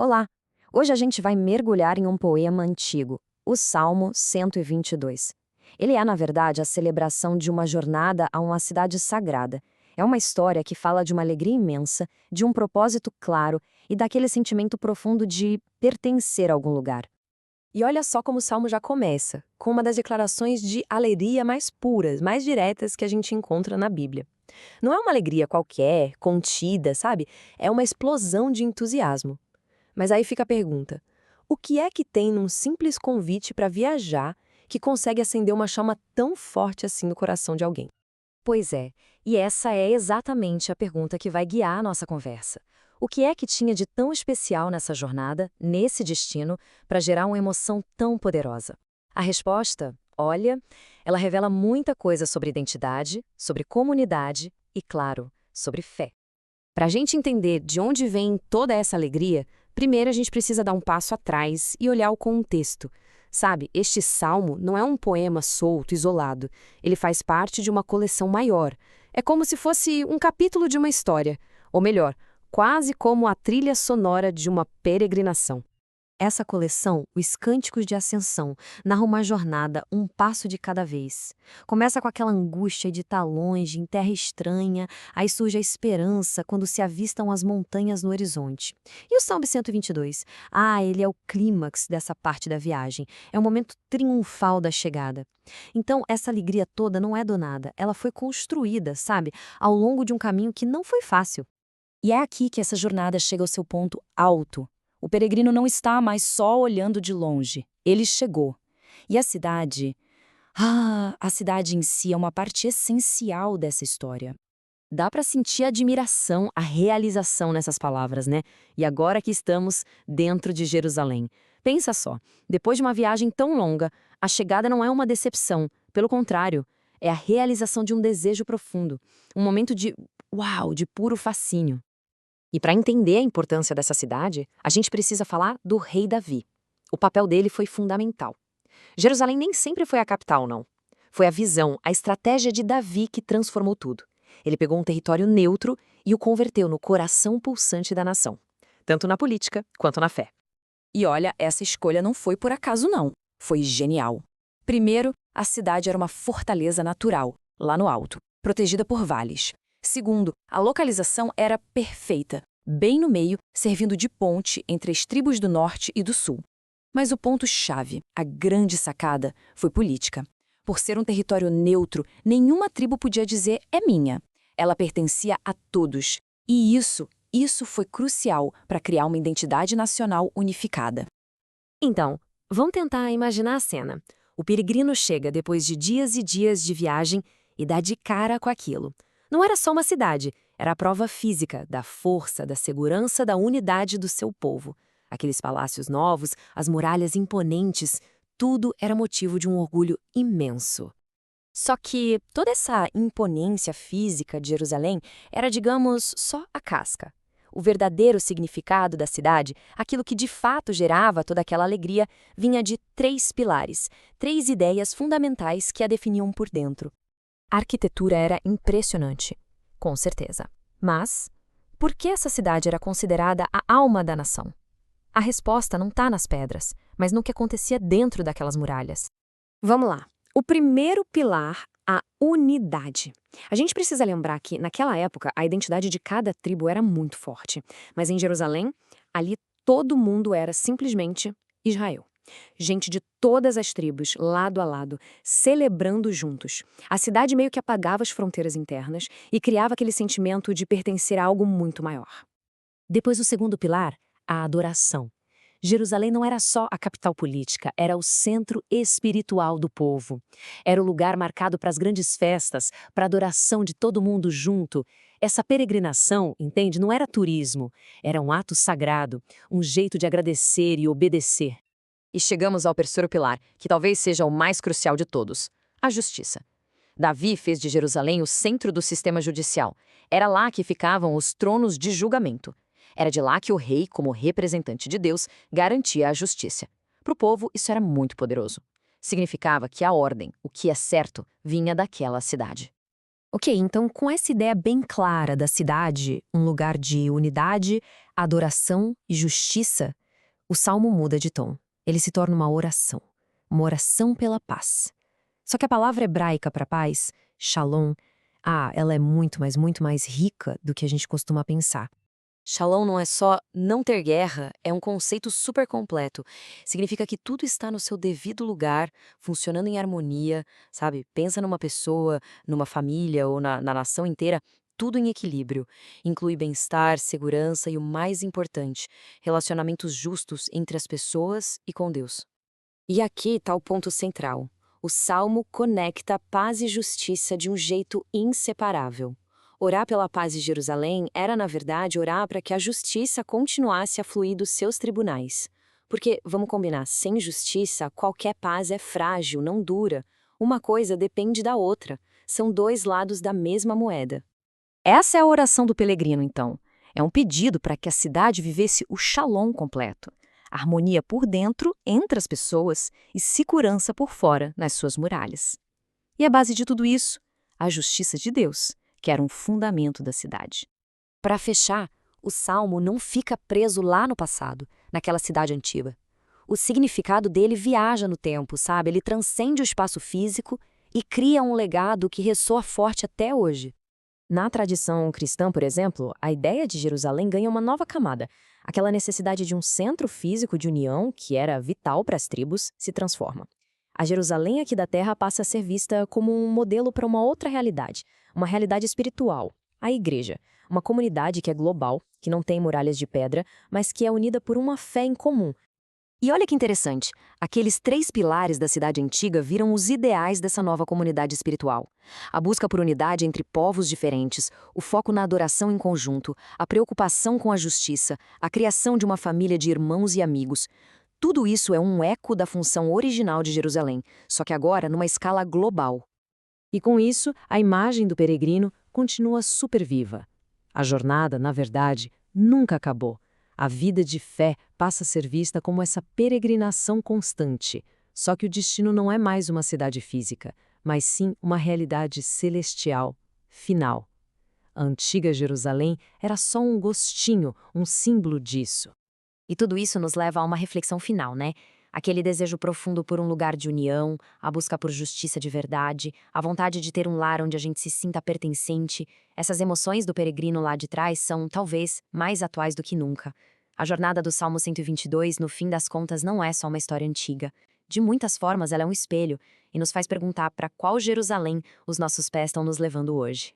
Olá! Hoje a gente vai mergulhar em um poema antigo, o Salmo 122. Ele é, na verdade, a celebração de uma jornada a uma cidade sagrada. É uma história que fala de uma alegria imensa, de um propósito claro e daquele sentimento profundo de pertencer a algum lugar. E olha só como o Salmo já começa, com uma das declarações de alegria mais puras, mais diretas que a gente encontra na Bíblia. Não é uma alegria qualquer, contida, sabe? É uma explosão de entusiasmo. Mas aí fica a pergunta: o que é que tem num simples convite para viajar que consegue acender uma chama tão forte assim no coração de alguém? Pois é, e essa é exatamente a pergunta que vai guiar a nossa conversa. O que é que tinha de tão especial nessa jornada, nesse destino, para gerar uma emoção tão poderosa? A resposta, olha, ela revela muita coisa sobre identidade, sobre comunidade e, claro, sobre fé. Para a gente entender de onde vem toda essa alegria, primeiro a gente precisa dar um passo atrás e olhar o contexto. Sabe, este salmo não é um poema solto, isolado. Ele faz parte de uma coleção maior. É como se fosse um capítulo de uma história. Ou melhor, quase como a trilha sonora de uma peregrinação. Essa coleção, Os Cânticos de Ascensão, narra uma jornada, um passo de cada vez. Começa com aquela angústia de estar longe, em terra estranha, aí surge a esperança quando se avistam as montanhas no horizonte. E o Salmo 122? Ele é o clímax dessa parte da viagem, é o momento triunfal da chegada. Então, essa alegria toda não é do nada, ela foi construída, sabe, ao longo de um caminho que não foi fácil. E é aqui que essa jornada chega ao seu ponto alto. O peregrino não está mais só olhando de longe. Ele chegou. E a cidade? A cidade em si é uma parte essencial dessa história. Dá para sentir a admiração, a realização nessas palavras, né? E agora que estamos dentro de Jerusalém. Pensa só, depois de uma viagem tão longa, a chegada não é uma decepção. Pelo contrário, é a realização de um desejo profundo. Um momento de uau, de puro fascínio. E para entender a importância dessa cidade, a gente precisa falar do rei Davi. O papel dele foi fundamental. Jerusalém nem sempre foi a capital, não. Foi a visão, a estratégia de Davi que transformou tudo. Ele pegou um território neutro e o converteu no coração pulsante da nação, tanto na política quanto na fé. E olha, essa escolha não foi por acaso, não. Foi genial. Primeiro, a cidade era uma fortaleza natural, lá no alto, protegida por vales. Segundo, a localização era perfeita, bem no meio, servindo de ponte entre as tribos do norte e do sul. Mas o ponto-chave, a grande sacada, foi política. Por ser um território neutro, nenhuma tribo podia dizer "é minha". Ela pertencia a todos. E isso foi crucial para criar uma identidade nacional unificada. Então, vamos tentar imaginar a cena. O peregrino chega depois de dias e dias de viagem e dá de cara com aquilo. Não era só uma cidade, era a prova física da força, da segurança, da unidade do seu povo. Aqueles palácios novos, as muralhas imponentes, tudo era motivo de um orgulho imenso. Só que toda essa imponência física de Jerusalém era, digamos, só a casca. O verdadeiro significado da cidade, aquilo que de fato gerava toda aquela alegria, vinha de 3 pilares, 3 ideias fundamentais que a definiam por dentro. A arquitetura era impressionante, com certeza. Mas, por que essa cidade era considerada a alma da nação? A resposta não está nas pedras, mas no que acontecia dentro daquelas muralhas. Vamos lá. O primeiro pilar, a unidade. A gente precisa lembrar que, naquela época, a identidade de cada tribo era muito forte. Mas em Jerusalém, ali todo mundo era simplesmente Israel. Gente de todas as tribos, lado a lado, celebrando juntos. A cidade meio que apagava as fronteiras internas e criava aquele sentimento de pertencer a algo muito maior. Depois, o segundo pilar, a adoração. Jerusalém não era só a capital política, era o centro espiritual do povo. Era o lugar marcado para as grandes festas, para a adoração de todo mundo junto. Essa peregrinação, entende, não era turismo, era um ato sagrado, um jeito de agradecer e obedecer. E chegamos ao terceiro pilar, que talvez seja o mais crucial de todos: a justiça. Davi fez de Jerusalém o centro do sistema judicial. Era lá que ficavam os tronos de julgamento. Era de lá que o rei, como representante de Deus, garantia a justiça. Para o povo, isso era muito poderoso. Significava que a ordem, o que é certo, vinha daquela cidade. Ok, então com essa ideia bem clara da cidade, um lugar de unidade, adoração e justiça, o salmo muda de tom. Ele se torna uma oração pela paz. Só que a palavra hebraica para paz, shalom, ela é muito, mas muito mais rica do que a gente costuma pensar. Shalom não é só não ter guerra, é um conceito super completo. Significa que tudo está no seu devido lugar, funcionando em harmonia, sabe? Pensa numa pessoa, numa família ou na nação inteira, tudo em equilíbrio. Inclui bem-estar, segurança e o mais importante, relacionamentos justos entre as pessoas e com Deus. E aqui está o ponto central. O Salmo conecta paz e justiça de um jeito inseparável. Orar pela paz de Jerusalém era, na verdade, orar para que a justiça continuasse a fluir dos seus tribunais. Porque, vamos combinar, sem justiça, qualquer paz é frágil, não dura. Uma coisa depende da outra. São dois lados da mesma moeda. Essa é a oração do peregrino, então. É um pedido para que a cidade vivesse o shalom completo. Harmonia por dentro, entre as pessoas, e segurança por fora, nas suas muralhas. E a base de tudo isso? A justiça de Deus, que era um fundamento da cidade. Para fechar, o Salmo não fica preso lá no passado, naquela cidade antiga. O significado dele viaja no tempo, sabe? Ele transcende o espaço físico e cria um legado que ressoa forte até hoje. Na tradição cristã, por exemplo, a ideia de Jerusalém ganha uma nova camada. Aquela necessidade de um centro físico de união, que era vital para as tribos, se transforma. A Jerusalém aqui da Terra passa a ser vista como um modelo para uma outra realidade, uma realidade espiritual, a Igreja, uma comunidade que é global, que não tem muralhas de pedra, mas que é unida por uma fé em comum. E olha que interessante, aqueles 3 pilares da cidade antiga viram os ideais dessa nova comunidade espiritual. A busca por unidade entre povos diferentes, o foco na adoração em conjunto, a preocupação com a justiça, a criação de uma família de irmãos e amigos. Tudo isso é um eco da função original de Jerusalém, só que agora numa escala global. E com isso, a imagem do peregrino continua super viva. A jornada, na verdade, nunca acabou. A vida de fé passa a ser vista como essa peregrinação constante. Só que o destino não é mais uma cidade física, mas sim uma realidade celestial, final. A antiga Jerusalém era só um gostinho, um símbolo disso. E tudo isso nos leva a uma reflexão final, né? Aquele desejo profundo por um lugar de união, a busca por justiça de verdade, a vontade de ter um lar onde a gente se sinta pertencente. Essas emoções do peregrino lá de trás são, talvez, mais atuais do que nunca. A jornada do Salmo 122, no fim das contas, não é só uma história antiga. De muitas formas, ela é um espelho e nos faz perguntar para qual Jerusalém os nossos pés estão nos levando hoje.